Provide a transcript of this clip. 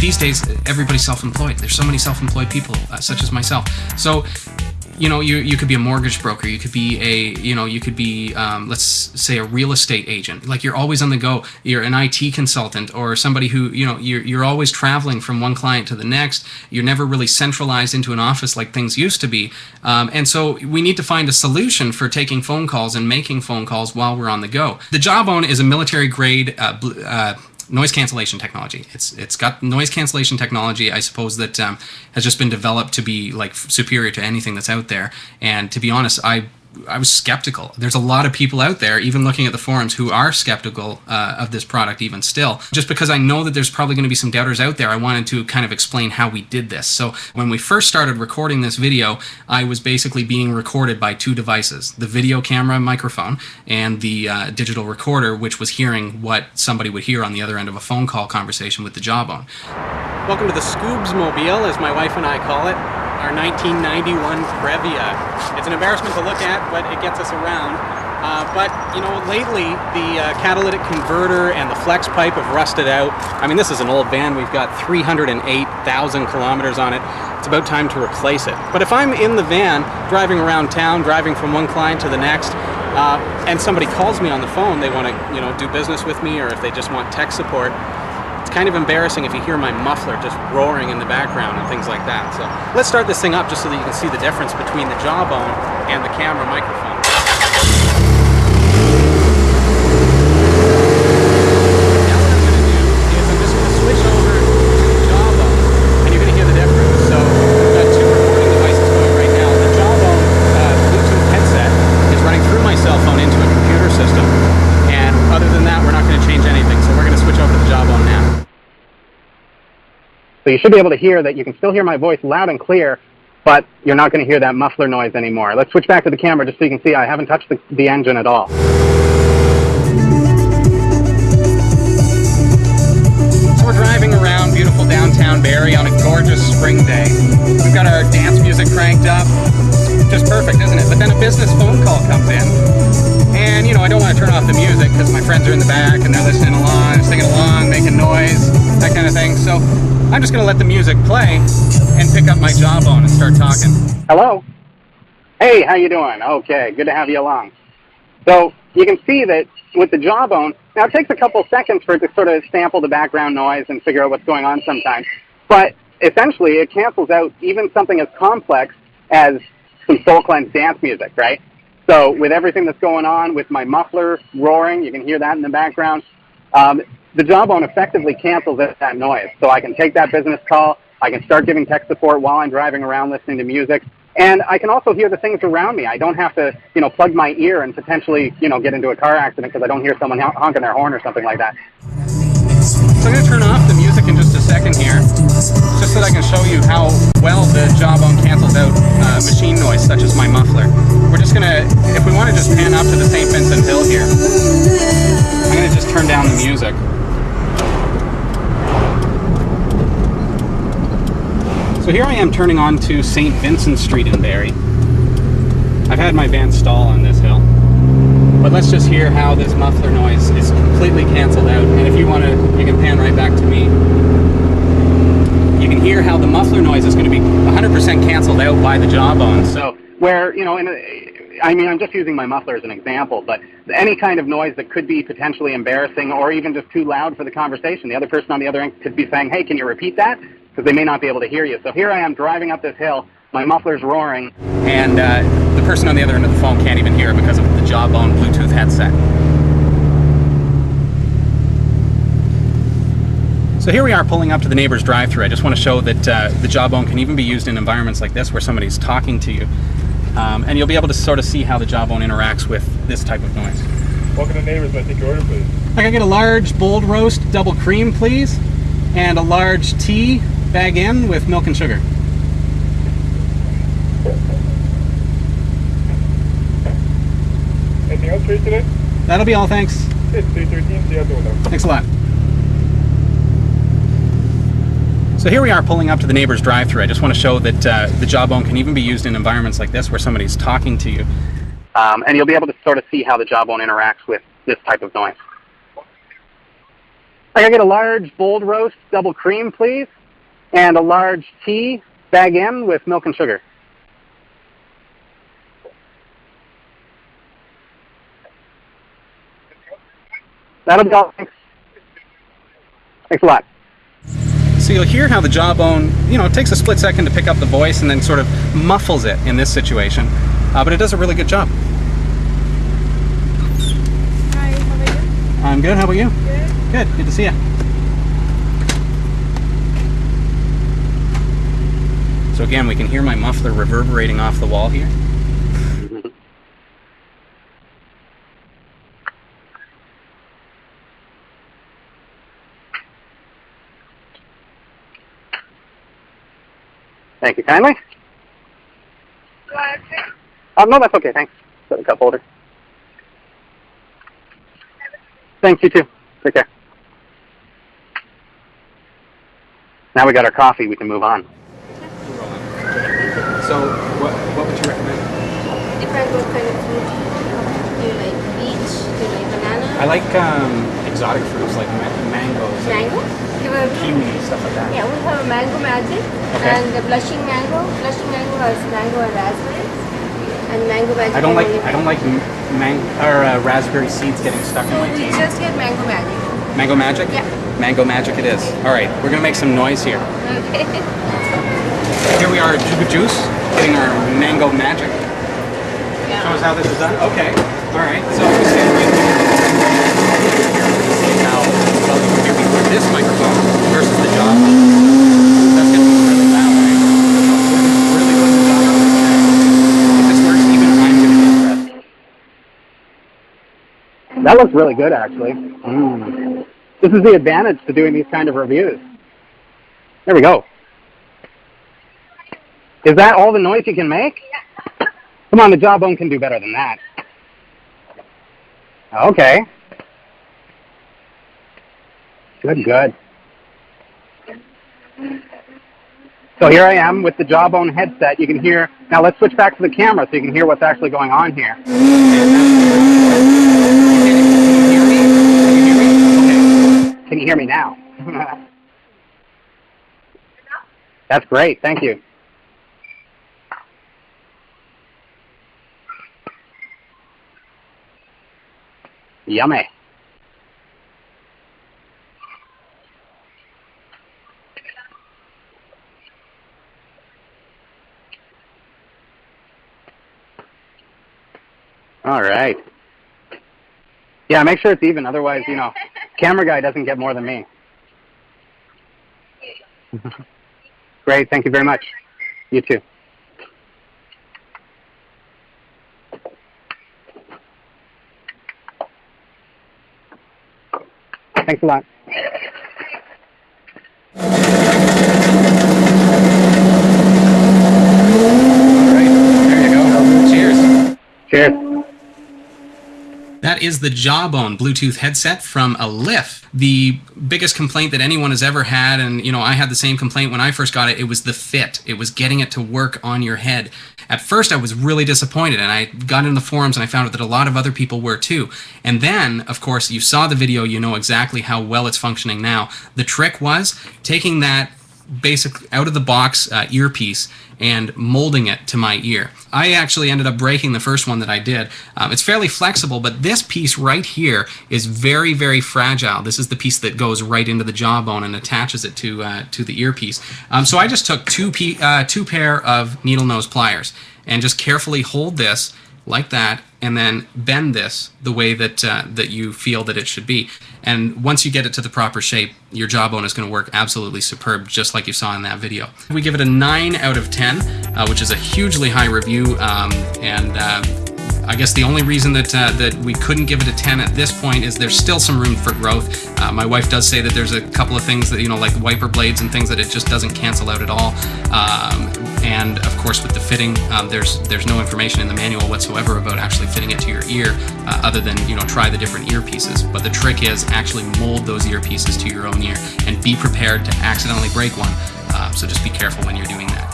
these days, everybody's self-employed. There's so many self-employed people, such as myself. So, you know, you could be a mortgage broker. You could be let's say a real estate agent. Like, you're always on the go. You're an IT consultant or somebody who, you know, you're always traveling from one client to the next. You're never really centralized into an office like things used to be. And so we need to find a solution for taking phone calls and making phone calls while we're on the go. The Jawbone is a military-grade noise cancellation technology. It's got noise cancellation technology, I suppose, that has just been developed to be like superior to anything that's out there. And to be honest, I was skeptical. There's a lot of people out there, even looking at the forums, who are skeptical of this product even still. Just because I know that there's probably going to be some doubters out there, I wanted to kind of explain how we did this. So when we first started recording this video, I was basically being recorded by two devices, the video camera microphone and the digital recorder, which was hearing what somebody would hear on the other end of a phone call conversation with the Jawbone. Welcome to the Scoobs-mobile, as my wife and I call it. Our 1991 Previa. It's an embarrassment to look at, but it gets us around. But, you know, lately the catalytic converter and the flex pipe have rusted out. I mean, this is an old van. We've got 308,000 kilometers on it. It's about time to replace it. But if I'm in the van, driving around town, driving from one client to the next, and somebody calls me on the phone, they want to, you know, do business with me, or if they just want tech support, it's kind of embarrassing if you hear my muffler just roaring in the background and things like that. So let's start this thing up just so that you can see the difference between the Jawbone and the camera microphone. Now what I'm going to do is I'm just going to switch over to the Jawbone, and you're going to hear the difference. So I've got two recording devices going right now. The Jawbone Bluetooth headset is running through my cell phone into a computer system. And other than that, we're not going to change anything. So we're going to switch over to the Jawbone now. So you should be able to hear that. You can still hear my voice loud and clear, but you're not going to hear that muffler noise anymore. Let's switch back to the camera just so you can see I haven't touched the engine at all. So we're driving around beautiful downtown Barrie on a gorgeous spring day. We've got our dance music cranked up. Just perfect, isn't it? But then a business phone call comes in. And, you know, I don't want to turn off the music because my friends are in the back and they're listening along, singing along, making noise, that kind of thing. So I'm just going to let the music play and pick up my Jawbone and start talking. Hello? Hey, how you doing? Okay, good to have you along. So you can see that with the Jawbone, now it takes a couple seconds for it to sort of sample the background noise and figure out what's going on sometimes. But essentially, it cancels out even something as complex as some soul cleanse dance music, right? So with everything that's going on with my muffler roaring, you can hear that in the background, the Jawbone effectively cancels that noise. So I can take that business call, I can start giving tech support while I'm driving around listening to music, and I can also hear the things around me. I don't have to, you know, plug my ear and potentially, you know, get into a car accident because I don't hear someone honking their horn or something like that. So I'm going to turn off the music in just a second here, just so that I can show you how well the Jawbone cancels out machine noise, such as my muffler. We're just going to, if we want to just pan up to the St. Vincent Hill here, I'm going to just turn down the music. So here I am turning on to St. Vincent Street in Barrie. I've had my van stall on this hill. But let's just hear how this muffler noise is completely canceled out. And if you want to, you can pan right back to me. You can hear how the muffler noise is going to be 100% canceled out by the Jawbone. So where, you know, I mean, I'm just using my muffler as an example, but any kind of noise that could be potentially embarrassing or even just too loud for the conversation, the other person on the other end could be saying, hey, can you repeat that? Because they may not be able to hear you. So here I am driving up this hill, my muffler's roaring, and the person on the other end of the phone can't even hear it because of the Jawbone Bluetooth headset. So here we are pulling up to the neighbor's drive-thru. I just want to show that the Jawbone can even be used in environments like this where somebody's talking to you. And you'll be able to sort of see how the Jawbone interacts with this type of noise. Welcome to Neighbors. May I take your order, please? I can get a large bold roast double cream, please, and a large tea bag in with milk and sugar. Anything else for you today? That'll be all, thanks. It's 313, see you out the window. Thanks a lot. So here we are pulling up to the neighbor's drive-thru. I just want to show that the Jawbone can even be used in environments like this where somebody's talking to you. And you'll be able to sort of see how the Jawbone interacts with this type of noise. I can get a large bold roast double cream, please, and a large tea bag in with milk and sugar. That'll be all. Thanks. Thanks a lot. So you'll hear how the Jawbone, you know, it takes a split second to pick up the voice and then sort of muffles it in this situation. But it does a really good job. Hi, how are you? I'm good. How about you? Good. Good. Good to see you. So again, we can hear my muffler reverberating off the wall here. Thank you kindly. No, that's okay. Thanks. Put the cup holder. Thanks, you too. Take care. Now we got our coffee, we can move on. So, what would you recommend? Depends what kind of fruit. Do you like peach? Do you like banana? I like exotic fruits like mangoes, Mango? You will kiwi, stuff like that. Yeah, we have a mango magic Okay. and the blushing mango. Blushing mango has mango and raspberry. And mango magic. I don't like raspberry seeds getting stuck in So my we teeth. just get mango magic. Mango magic? Yeah. Mango magic it is. All right, we're gonna make some noise here. Okay. Here we are at Juba Juice, getting our mango magic. Yeah. Show us how this is done. Okay. All right. So we stand right here. See how well you can hear me through this microphone versus the Jawbone. That's gonna be really loud. Right? Really put the Jawbone in there. If this works, even I'm gonna be impressed. That looks really good, actually. This is the advantage to doing these kind of reviews. There we go. Is that all the noise you can make? Come on, the Jawbone can do better than that. Okay. Good. So here I am with the Jawbone headset. You can hear, now let's switch back to the camera so you can hear what's actually going on here. Can you hear me? Okay. Can you hear me now? That's great. Thank you. Yummy. All right. Yeah, make sure it's even. Otherwise, you know, camera guy doesn't get more than me. Great. Thank you very much. You too. Thanks a lot. All right. There you go. Cheers. Cheers. That is the Jawbone Bluetooth headset from Aliph. The biggest complaint that anyone has ever had, and you know, I had the same complaint when I first got it, it was the fit. It was getting it to work on your head. At first I was really disappointed, and I got in the forums and I found out that a lot of other people were too. And then, of course, you saw the video, you know exactly how well it's functioning now. The trick was taking that basic out of the box earpiece and molding it to my ear. I actually ended up breaking the first one that I did. It's fairly flexible, but this piece right here is very, very fragile. This is the piece that goes right into the Jawbone and attaches it to the earpiece. So I just took two pair of needle nose pliers and just carefully hold this like that, and then bend this the way that that you feel that it should be. And once you get it to the proper shape, your Jawbone is going to work absolutely superb, just like you saw in that video. We give it a 9 out of 10, which is a hugely high review, and I guess the only reason that that we couldn't give it a 10 at this point is there's still some room for growth. My wife does say that there's a couple of things that, you know, like wiper blades and things that it just doesn't cancel out at all. And of course with the fitting, there's no information in the manual whatsoever about actually fitting it to your ear, other than, you know, try the different earpieces. But the trick is actually mold those earpieces to your own ear and be prepared to accidentally break one. So just be careful when you're doing that.